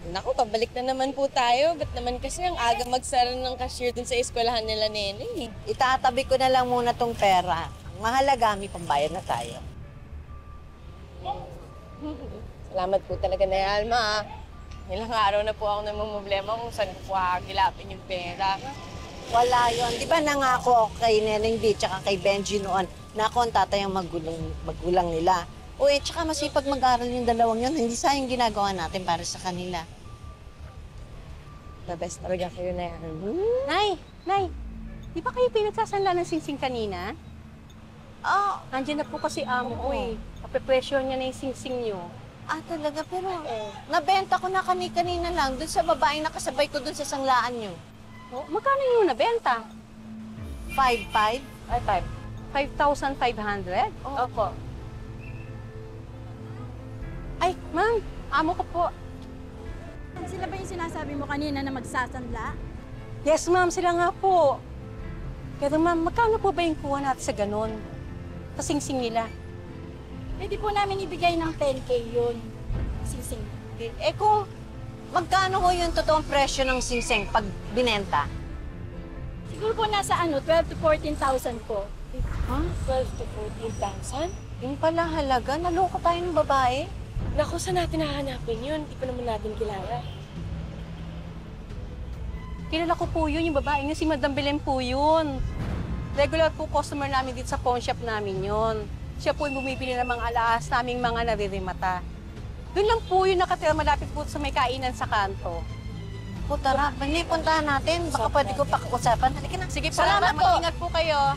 Naku, pabalik na naman po tayo. Ba't naman kasi ang aga magsara ng cashier dun sa eskwelahan nila, Nene? Itatabi ko na lang muna tong pera. Ang mahalaga, may pambayad na tayo. Salamat po talaga na Alma. Ilang araw na po ako namumblema kung saan ko po agilapin yung pera. Wala yon. Di ba nangako ako kay Neneng B tsaka kay Benji noon na ako ang tatay ang magulang nila. O tsaka masipag mag-aral yung dalawang yun. Hindi sayang ginagawa natin para sa kanila. The best talaga kayo na Nay, di ba kayo pinagsasanla ng singsing kanina? Nandiyan na po kasi amo ko eh. Kape-pressure niya na yung singsing niyo. Talaga? Pero nabenta ko na kanina lang dun sa babaeng nakasabay ko dun sa sanglaan nyo. Oh, magkano yung nabenta? 5-5? Ay, 5,500? Opo. Ay, ma'am, amo ko po. Sila ba yung sinasabi mo kanina na magsasanla? Yes, ma'am, sila nga po. Pero ma'am, magkano po ba yung kuha natin sa ganon? Sa singsing nila? Pwede po namin ibigay ng 10K yun. Sising. Kung magkano ho yung totoong presyo ng singseng pag binenta? Siguro po nasa 12 to 14,000 po. 12 to 14,000? Yung pala halaga, naloko tayo ng babae. Naku, saan natin hahanapin yun? Di pa naman natin kilala. Kilala ko po yun, yung babae niya, si Madam Belen po yun. Regular po customer namin dito sa pawn shop namin yun. Siya po yung bumibili ng mga alaas naming mga naririmata. Doon lang po yung nakatira malapit po sa may kainan sa kanto. Tara, puntahan natin. Baka pwede ko pakiusapan. Halika na. Sige po, Salamat po. mag-ingat po kayo.